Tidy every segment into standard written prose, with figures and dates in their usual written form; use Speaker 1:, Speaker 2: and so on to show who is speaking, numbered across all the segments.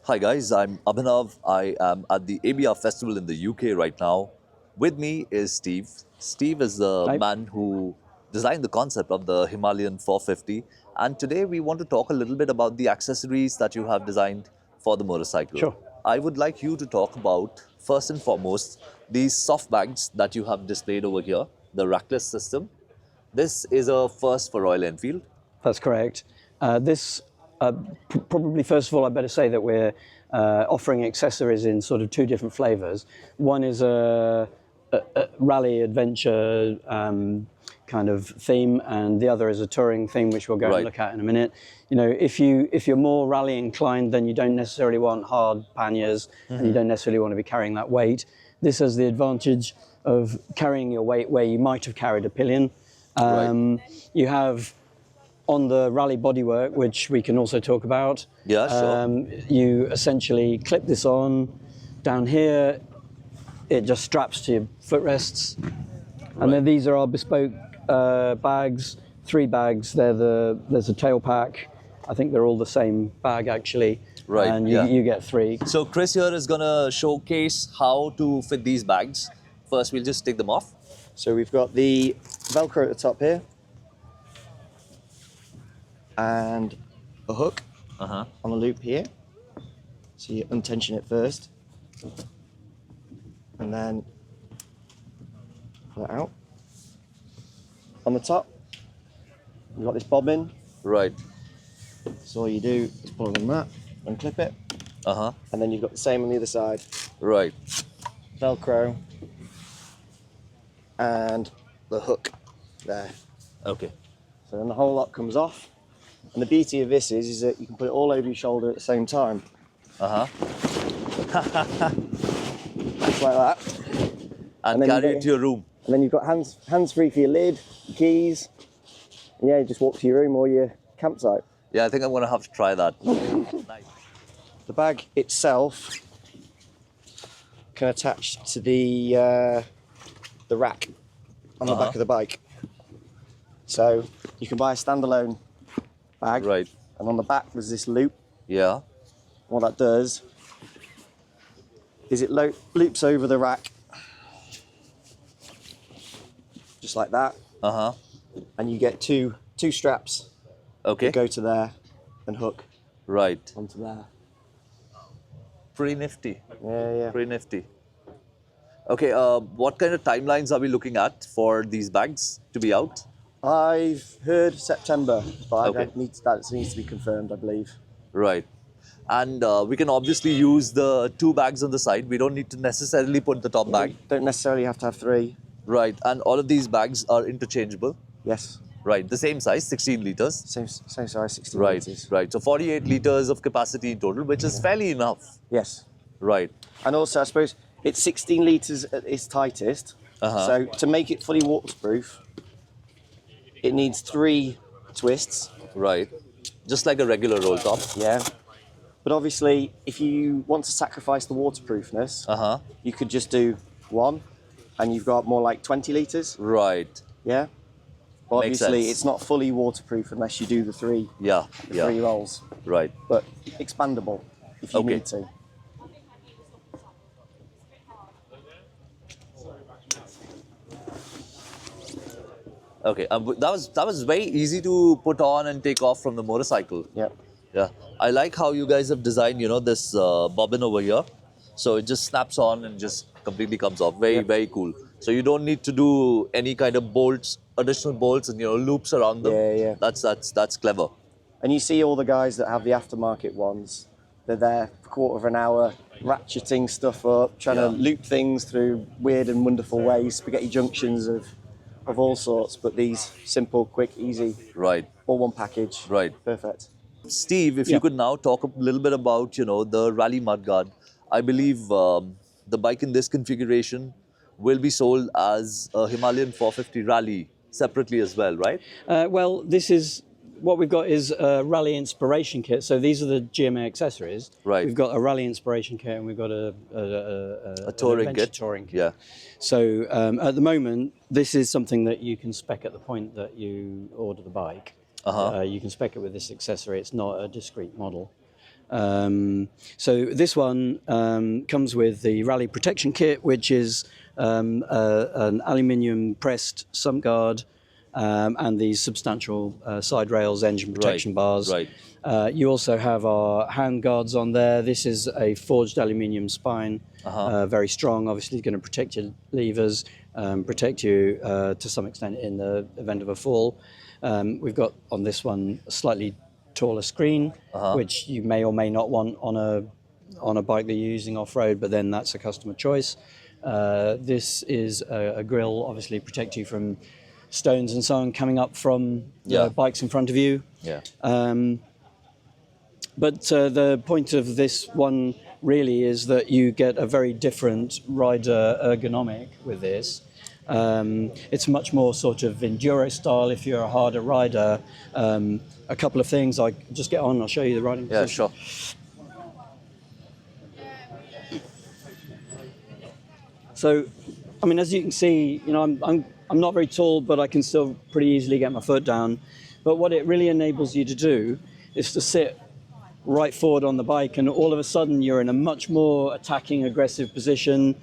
Speaker 1: Hi guys, I'm Abhinav. I am at the ABR Festival in the UK right now. With me is Steve. Steve is the
Speaker 2: Hi.
Speaker 1: man who designed the concept of the Himalayan 450. And today we want to talk a little bit about the accessories that you have designed for the motorcycle.
Speaker 2: Sure.
Speaker 1: I would like you to talk about, first and foremost, these soft bags that you have displayed over here, the Rackless system. This is a first for Royal Enfield.
Speaker 2: That's correct. Probably first of all, I better say that we're offering accessories in sort of two different flavors. One is a rally adventure kind of theme, and the other is a touring theme, which we'll go and look at in a minute. You know, if you're more rally inclined, then you don't necessarily want hard panniers, and you don't necessarily want to be carrying that weight. This has the advantage of carrying your weight where you might have carried a pillion. You have on the rally bodywork, which we can also talk about.
Speaker 1: Yeah, sure.
Speaker 2: You essentially clip this on. Down here, it just straps to your footrests. And then these are our bespoke bags, 3 bags. There's a tail pack. I think they're all the same bag actually.
Speaker 1: Right,
Speaker 2: and you get 3.
Speaker 1: So Chris here is gonna showcase how to fit these bags. First, we'll just take them off.
Speaker 3: So we've got the Velcro at the top here, and a hook on a loop here. So you untension it first, and then pull it out. On the top, we've got this bobbin.
Speaker 1: Right.
Speaker 3: So all you do is pull it on that and clip it. And then you've got the same on the other side.
Speaker 1: Right.
Speaker 3: Velcro and the hook there.
Speaker 1: Okay.
Speaker 3: So then the whole lot comes off. And the beauty of this is that you can put it all over your shoulder at the same time. Just like that.
Speaker 1: And carry it to your room.
Speaker 3: And then you've got hands free for your lid, your keys. And yeah, you just walk to your room or your campsite.
Speaker 1: Yeah, I think I'm gonna have to try that. Nice.
Speaker 3: The bag itself can attach to the rack on the back of the bike. So you can buy a standalone bag.
Speaker 1: Right.
Speaker 3: And on the back there's this loop.
Speaker 1: Yeah.
Speaker 3: What that does is it loops over the rack, just like that. And you get two straps.
Speaker 1: Okay.
Speaker 3: That go to there and hook.
Speaker 1: Right.
Speaker 3: Onto there.
Speaker 1: Pretty nifty.
Speaker 3: Yeah.
Speaker 1: Pretty nifty. Okay. What kind of timelines are we looking at for these bags to be out?
Speaker 3: I've heard September, but I don't need that needs to be confirmed, I believe.
Speaker 1: Right. And we can obviously use the 2 bags on the side. We don't need to necessarily put the top bag.
Speaker 3: Don't necessarily have to have 3.
Speaker 1: Right. And all of these bags are interchangeable.
Speaker 3: Yes.
Speaker 1: Right. The same size, 16 liters.
Speaker 3: Same size, 16
Speaker 1: Right.
Speaker 3: litres.
Speaker 1: Right. So 48 liters of capacity in total, which is fairly enough.
Speaker 3: Yes.
Speaker 1: Right.
Speaker 3: And also, I suppose it's 16 litres at its tightest. So to make it fully waterproof, it needs 3 twists.
Speaker 1: Right. Just like a regular roll top.
Speaker 3: Yeah. But obviously, if you want to sacrifice the waterproofness, you could just do 1, and you've got more like 20 litres.
Speaker 1: Right.
Speaker 3: Yeah. But obviously,
Speaker 1: sense.
Speaker 3: it's not fully waterproof unless you do the 3.
Speaker 1: Yeah.
Speaker 3: The 3 rolls.
Speaker 1: Right.
Speaker 3: But expandable if you need to.
Speaker 1: Okay, that was very easy to put on and take off from the motorcycle.
Speaker 3: Yep.
Speaker 1: Yeah, I like how you guys have designed, this bobbin over here. So it just snaps on and just completely comes off. Very cool. So you don't need to do any kind of bolts, additional bolts and loops around them.
Speaker 3: Yeah.
Speaker 1: That's clever.
Speaker 3: And you see all the guys that have the aftermarket ones. They're there for a quarter of an hour, ratcheting stuff up, trying to loop things through weird and wonderful ways, spaghetti junctions of all sorts, but these simple, quick, easy, all one package.
Speaker 1: Right.
Speaker 3: Perfect.
Speaker 1: Steve, if you could now talk a little bit about, the Rally Mudguard. I believe the bike in this configuration will be sold as a Himalayan 450 Rally separately as well, right?
Speaker 2: Well, this is what we've got is a rally inspiration kit. So these are the GMA accessories.
Speaker 1: Right.
Speaker 2: We've got a rally inspiration kit and we've got a
Speaker 1: touring kit.
Speaker 2: Touring kit.
Speaker 1: Yeah.
Speaker 2: So at the moment, this is something that you can spec at the point that you order the bike. You can spec it with this accessory. It's not a discrete model. So this one comes with the rally protection kit, which is an aluminium pressed sump guard and these substantial side rails, engine protection bars.
Speaker 1: Right.
Speaker 2: You also have our hand guards on there. This is a forged aluminium spine, very strong. Obviously, going to protect your levers, protect you to some extent in the event of a fall. We've got on this one a slightly taller screen, which you may or may not want on a bike that you're using off-road, but then that's a customer choice. This is a grille, obviously protect you from stones and so on coming up from the bikes in front of you.
Speaker 1: Yeah.
Speaker 2: But the point of this one really is that you get a very different rider ergonomic with this. It's much more sort of enduro style if you're a harder rider. A couple of things, I just get on, I'll show you the riding position.
Speaker 1: Yeah, sure.
Speaker 2: So, I mean, as you can see, you know, I'm not very tall, but I can still pretty easily get my foot down. But what it really enables you to do is to sit right forward on the bike, and all of a sudden you're in a much more attacking, aggressive position.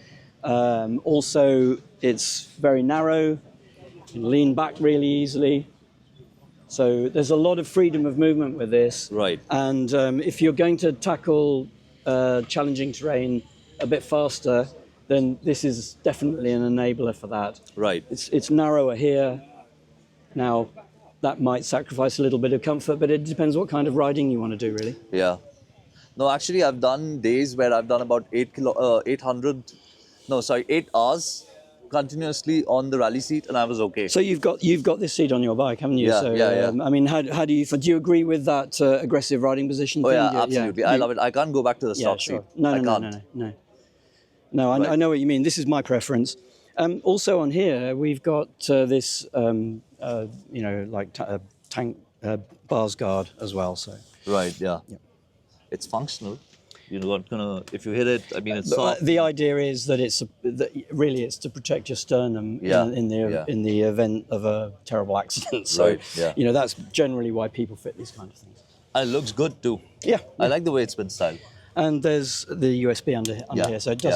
Speaker 2: Also, it's very narrow. You can lean back really easily. So there's a lot of freedom of movement with this.
Speaker 1: Right.
Speaker 2: And if you're going to tackle challenging terrain a bit faster, then this is definitely an enabler for that.
Speaker 1: Right.
Speaker 2: It's narrower here. Now, that might sacrifice a little bit of comfort, but it depends what kind of riding you want to do, really.
Speaker 1: Yeah. No, actually, I've done days where I've done about 8 hours continuously on the rally seat, and I was okay.
Speaker 2: So you've got this seat on your bike, haven't you?
Speaker 1: Yeah,
Speaker 2: So,
Speaker 1: yeah.
Speaker 2: I mean, how do you agree with that aggressive riding position?
Speaker 1: Oh
Speaker 2: thing?
Speaker 1: yeah, absolutely. I love it. I can't go back to the stock
Speaker 2: sure.
Speaker 1: seat.
Speaker 2: No,
Speaker 1: I
Speaker 2: no,
Speaker 1: can't.
Speaker 2: no. No,
Speaker 1: Right.
Speaker 2: I know what you mean. This is my preference. Also on here, we've got this, like tank bars guard as well. So
Speaker 1: Right. Yeah. It's functional. You're not gonna. If you hit it, I mean, it's soft.
Speaker 2: the idea is that it's to protect your sternum in the event of a terrible accident. So
Speaker 1: Right, yeah.
Speaker 2: you know, that's generally why people fit these kind of things.
Speaker 1: And it looks good too.
Speaker 2: Yeah.
Speaker 1: I like the way it's been styled.
Speaker 2: And there's the USB under
Speaker 1: Yeah,
Speaker 2: here, so it
Speaker 1: yeah,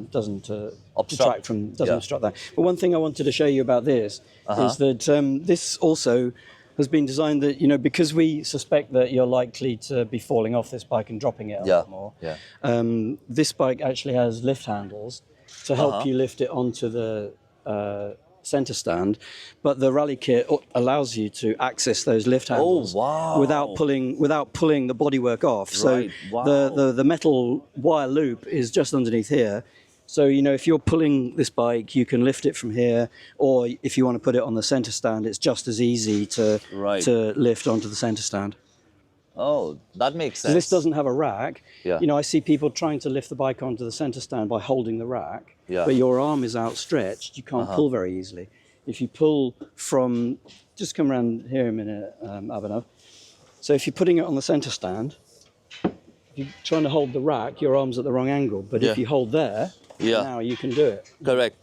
Speaker 2: doesn't
Speaker 1: Obstruct.
Speaker 2: obstruct that. But one thing I wanted to show you about this is that this also has been designed that, you know, because we suspect that you're likely to be falling off this bike and dropping it a lot more.
Speaker 1: Yeah.
Speaker 2: This bike actually has lift handles to help you lift it onto the center stand, but the rally kit allows you to access those lift handles without pulling the bodywork off.
Speaker 1: Right.
Speaker 2: So the metal wire loop is just underneath here. So, you know, if you're pulling this bike, you can lift it from here, or if you want to put it on the center stand, it's just as easy to lift onto the center stand.
Speaker 1: Oh, that makes sense.
Speaker 2: So this doesn't have a rack.
Speaker 1: Yeah.
Speaker 2: You know, I see people trying to lift the bike onto the center stand by holding the rack,
Speaker 1: Yeah.
Speaker 2: but your arm is outstretched. You can't pull very easily. If you pull from, just come around here a minute, Abhinav. So if you're putting it on the center stand, if you're trying to hold the rack, your arm's at the wrong angle. But if you hold there, now you can do it.
Speaker 1: Correct.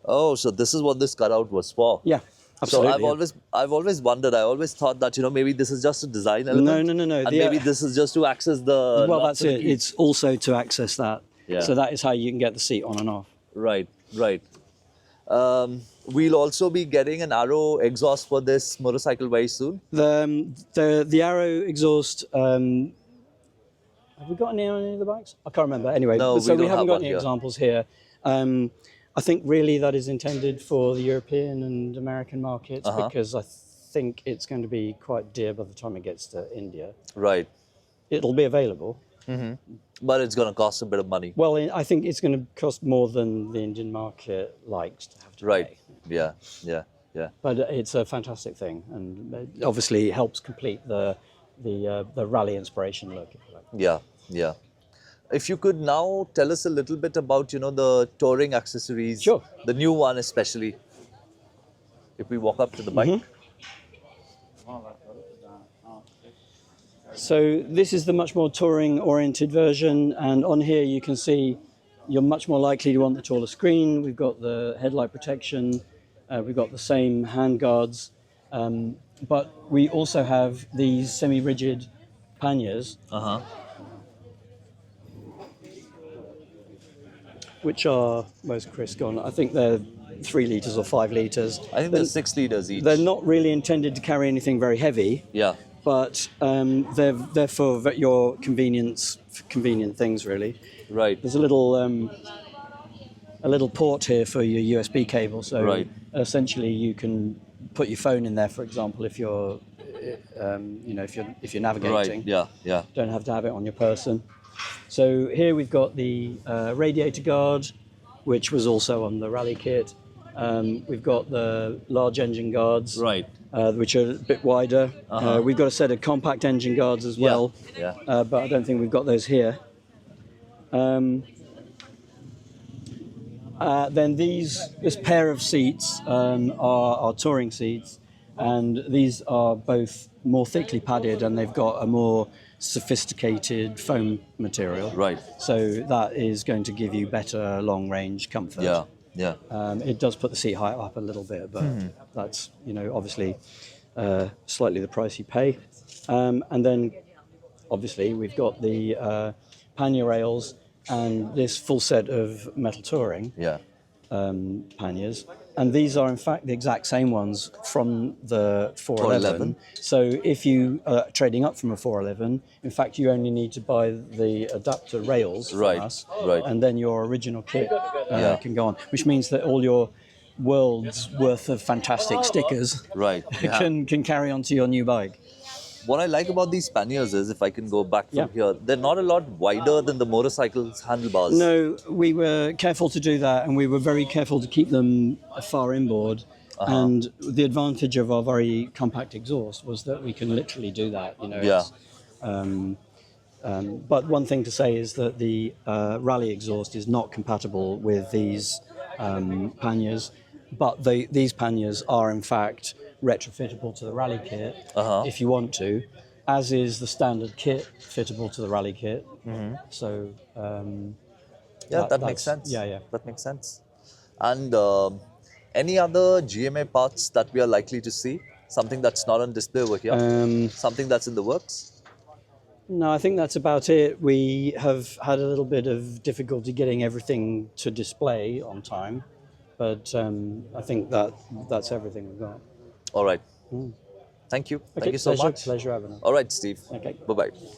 Speaker 1: Oh, so this is what this cutout was for.
Speaker 2: Yeah. Absolutely,
Speaker 1: So I've always wondered. I always thought that, you know, maybe this is just a design element.
Speaker 2: No.
Speaker 1: And maybe this is just to access the.
Speaker 2: Well, that's it. It's also to access that.
Speaker 1: Yeah.
Speaker 2: So that is how you can get the seat on and off.
Speaker 1: Right. We'll also be getting an Arrow exhaust for this motorcycle very soon.
Speaker 2: The Arrow exhaust. Have we got any on any of the bikes? I can't remember. Anyway,
Speaker 1: No,
Speaker 2: so we
Speaker 1: don't
Speaker 2: haven't
Speaker 1: have
Speaker 2: got
Speaker 1: one
Speaker 2: any
Speaker 1: here.
Speaker 2: examples here. I think really that is intended for the European and American markets because I think it's going to be quite dear by the time it gets to India.
Speaker 1: Right.
Speaker 2: It'll be available.
Speaker 1: But it's going to cost a bit of money.
Speaker 2: Well, I think it's going to cost more than the Indian market likes to have to
Speaker 1: Right.
Speaker 2: pay.
Speaker 1: Yeah.
Speaker 2: But it's a fantastic thing, and it obviously helps complete the rally inspiration look, if you like.
Speaker 1: Yeah. If you could now tell us a little bit about, you know, the touring accessories.
Speaker 2: Sure.
Speaker 1: The new one especially. If we walk up to the bike.
Speaker 2: So this is the much more touring-oriented version, and on here you can see you're much more likely to want the taller screen. We've got the headlight protection, we've got the same hand guards, but we also have these semi-rigid panniers,
Speaker 1: Uh-huh.
Speaker 2: which are, where's Chris gone? I think they're 3 litres or 5 litres.
Speaker 1: I think there's 6 liters each.
Speaker 2: They're not really intended to carry anything very heavy,
Speaker 1: Yeah.
Speaker 2: but they're for your convenience, convenient things really.
Speaker 1: Right.
Speaker 2: There's a little port here for your USB cable, so
Speaker 1: Right.
Speaker 2: essentially you can put your phone in there, for example, if you're if you're navigating.
Speaker 1: Right. Yeah. Yeah.
Speaker 2: Don't have to have it on your person. So here we've got the radiator guard, which was also on the rally kit. We've got the large engine guards,
Speaker 1: Right.
Speaker 2: which are a bit wider.
Speaker 1: Uh-huh.
Speaker 2: We've got a set of compact engine guards as well,
Speaker 1: Yeah.
Speaker 2: but I don't think we've got those here. Then this pair of seats are touring seats, and these are both more thickly padded, and they've got a more sophisticated foam material.
Speaker 1: Right.
Speaker 2: So that is going to give you better long-range comfort.
Speaker 1: Yeah. Yeah.
Speaker 2: It does put the seat height up a little bit, but that's obviously slightly the price you pay. And then obviously we've got the pannier rails and this full set of metal touring
Speaker 1: Yeah.
Speaker 2: panniers, and these are in fact the exact same ones from the 411. So if you are trading up from a 411, in fact you only need to buy the adapter rails from
Speaker 1: Right,
Speaker 2: us,
Speaker 1: right.
Speaker 2: and then your original kit can go on, which means that all your world's worth of fantastic stickers
Speaker 1: Right. Yeah.
Speaker 2: can carry on to your new bike.
Speaker 1: What I like about these panniers is, if I can go back from
Speaker 2: Yeah.
Speaker 1: here, they're not a lot wider than the motorcycle's handlebars.
Speaker 2: No, we were careful to do that, and we were very careful to keep them far inboard. And the advantage of our very compact exhaust was that we can literally do that.
Speaker 1: Yeah.
Speaker 2: But one thing to say is that the rally exhaust is not compatible with these panniers, but these panniers are in fact retrofittable to the rally kit if you want to, as is the standard kit fittable to the rally kit. So
Speaker 1: That makes sense.
Speaker 2: Yeah.
Speaker 1: That makes sense. And any other GMA parts that we are likely to see? Something that's not on display over here? Something that's in the works?
Speaker 2: No, I think that's about it. We have had a little bit of difficulty getting everything to display on time, but I think that's everything we've got.
Speaker 1: All right. Thank you.
Speaker 2: Okay,
Speaker 1: Thank you so much.
Speaker 2: Pleasure having us.
Speaker 1: All right, Steve.
Speaker 2: Okay.
Speaker 1: Bye-bye.